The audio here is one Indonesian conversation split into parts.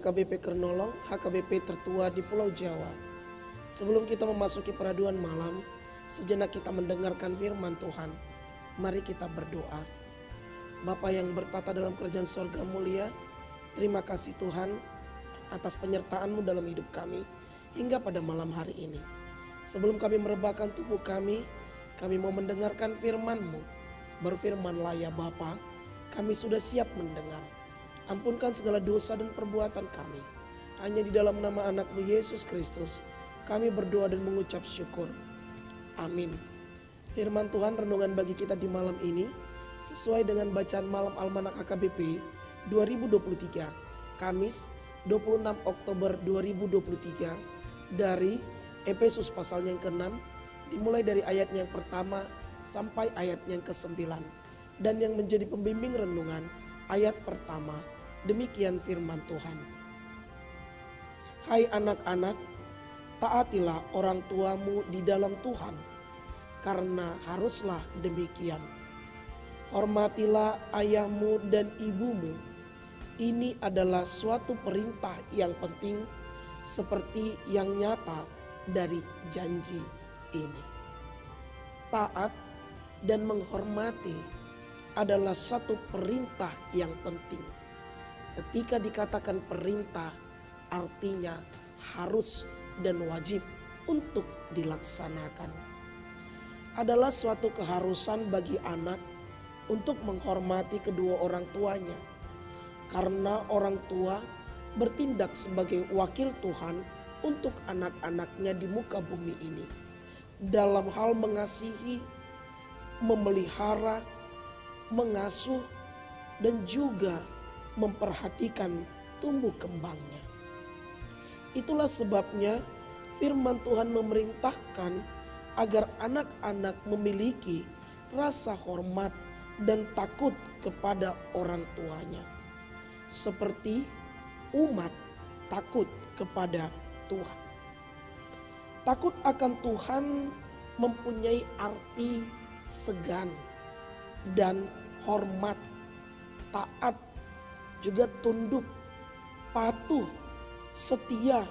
HKBP Kernolong, HKBP tertua di Pulau Jawa. Sebelum kita memasuki peraduan malam, sejenak kita mendengarkan firman Tuhan. Mari kita berdoa. Bapa yang bertata dalam kerajaan sorga mulia, terima kasih Tuhan atas penyertaan-Mu dalam hidup kami hingga pada malam hari ini. Sebelum kami merebahkan tubuh kami mau mendengarkan firman-Mu. Berfirmanlah ya Bapa, kami sudah siap mendengar. Ampunkan segala dosa dan perbuatan kami. Hanya di dalam nama anak-Mu Yesus Kristus kami berdoa dan mengucap syukur. Amin. Firman Tuhan renungan bagi kita di malam ini sesuai dengan bacaan malam Almanak HKBP 2023, Kamis 26 Oktober 2023 dari Efesus pasalnya yang ke-6, dimulai dari ayatnya yang pertama sampai ayatnya yang ke-9. Dan yang menjadi pembimbing renungan ayat pertama, demikian firman Tuhan. Hai anak-anak, taatilah orang tuamu di dalam Tuhan, karena haruslah demikian. Hormatilah ayahmu dan ibumu. Ini adalah suatu perintah yang penting, seperti yang nyata dari janji ini. Taat dan menghormati adalah satu perintah yang penting. Ketika dikatakan perintah, artinya harus dan wajib untuk dilaksanakan. Adalah suatu keharusan bagi anak untuk menghormati kedua orang tuanya. Karena orang tua bertindak sebagai wakil Tuhan untuk anak-anaknya di muka bumi ini. Dalam hal mengasihi, memelihara, mengasuh, dan juga memperhatikan tumbuh kembangnya. Itulah sebabnya firman Tuhan memerintahkan agar anak-anak memiliki rasa hormat dan takut kepada orang tuanya. Seperti umat takut kepada Tuhan. Takut akan Tuhan mempunyai arti segan dan hormat, taat, juga tunduk, patuh, setia,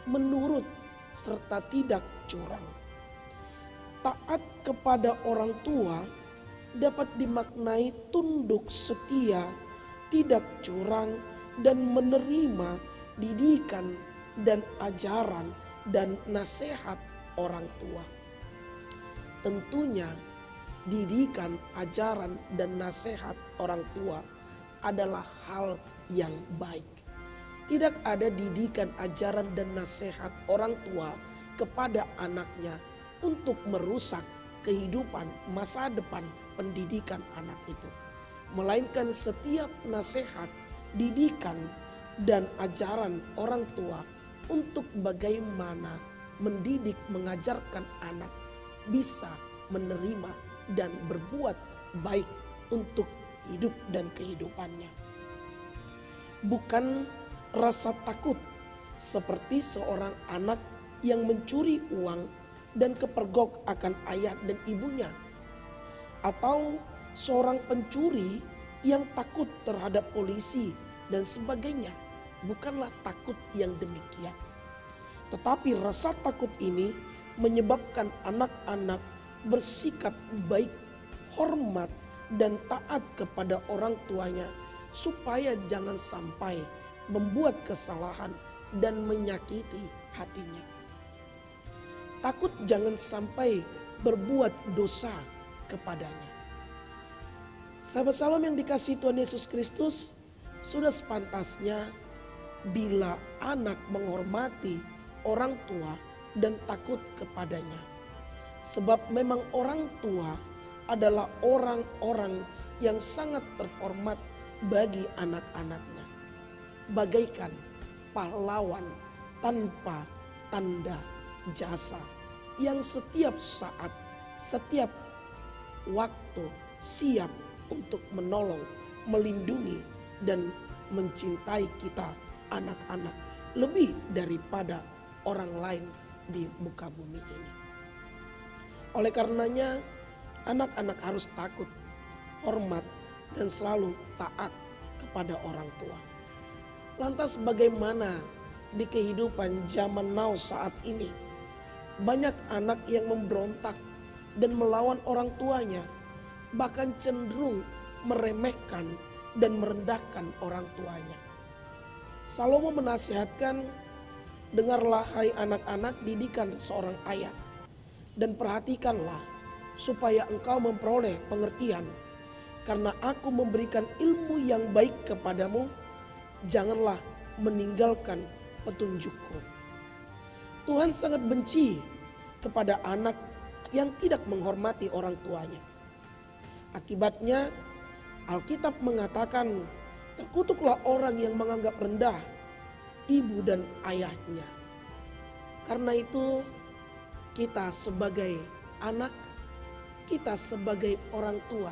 menurut, serta tidak curang. Taat kepada orang tua dapat dimaknai tunduk, setia, tidak curang, dan menerima didikan dan ajaran dan nasihat orang tua. Tentunya didikan, ajaran, dan nasihat orang tua adalah hal yang baik. Tidak ada didikan, ajaran, dan nasihat orang tua kepada anaknya untuk merusak kehidupan masa depan pendidikan anak itu. Melainkan setiap nasihat, didikan, dan ajaran orang tua untuk bagaimana mendidik, mengajarkan anak bisa menerima dan berbuat baik untuk hidup dan kehidupannya. Bukan rasa takut seperti seorang anak yang mencuri uang dan kepergok akan ayah dan ibunya. Atau seorang pencuri yang takut terhadap polisi dan sebagainya. Bukanlah takut yang demikian. Tetapi rasa takut ini menyebabkan anak-anak bersikap baik, hormat, dan taat kepada orang tuanya, supaya jangan sampai membuat kesalahan dan menyakiti hatinya. Takut jangan sampai berbuat dosa kepadanya. Sahabat Salam yang dikasihi Tuhan Yesus Kristus, sudah sepantasnya bila anak menghormati orang tua dan takut kepadanya. Sebab memang orang tua adalah orang-orang yang sangat terhormat bagi anak-anaknya. Bagaikan pahlawan tanpa tanda jasa yang setiap saat, setiap waktu siap untuk menolong, melindungi, dan mencintai kita anak-anak lebih daripada orang lain di muka bumi ini. Oleh karenanya anak-anak harus takut, hormat, dan selalu taat kepada orang tua. Lantas bagaimana di kehidupan zaman now saat ini? Banyak anak yang memberontak dan melawan orang tuanya, bahkan cenderung meremehkan dan merendahkan orang tuanya. Salomo menasihatkan, dengarlah hai anak-anak didikan seorang ayah, dan perhatikanlah supaya engkau memperoleh pengertian. Karena aku memberikan ilmu yang baik kepadamu, janganlah meninggalkan petunjukku. Tuhan sangat benci kepada anak yang tidak menghormati orang tuanya. Akibatnya Alkitab mengatakan, terkutuklah orang yang menganggap rendah ibu dan ayahnya. Karena itu kita sebagai anak, kita sebagai orang tua,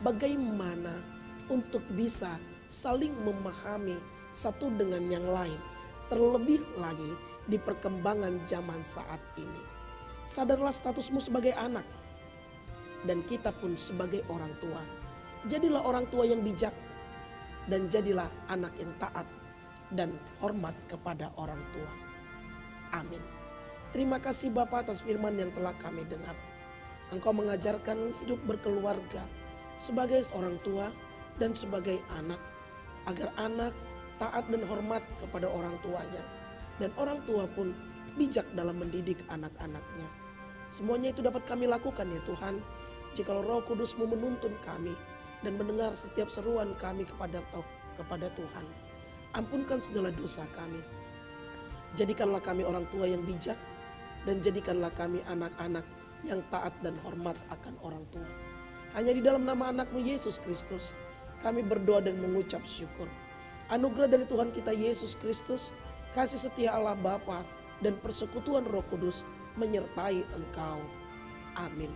bagaimana untuk bisa saling memahami satu dengan yang lain. Terlebih lagi di perkembangan zaman saat ini. Sadarlah statusmu sebagai anak. Dan kita pun sebagai orang tua. Jadilah orang tua yang bijak. Dan jadilah anak yang taat dan hormat kepada orang tua. Amin. Terima kasih Bapa atas firman yang telah kami dengar. Engkau mengajarkan hidup berkeluarga sebagai seorang tua dan sebagai anak. Agar anak taat dan hormat kepada orang tuanya. Dan orang tua pun bijak dalam mendidik anak-anaknya. Semuanya itu dapat kami lakukan ya Tuhan, jikalau Roh Kudus-Mu menuntun kami dan mendengar setiap seruan kami kepada Tuhan. Ampunkan segala dosa kami. Jadikanlah kami orang tua yang bijak, dan jadikanlah kami anak-anak yang taat dan hormat akan orang tua. Hanya di dalam nama anak-Mu Yesus Kristus kami berdoa dan mengucap syukur. Anugerah dari Tuhan kita Yesus Kristus, kasih setia Allah Bapa dan persekutuan Roh Kudus menyertai engkau. Amin.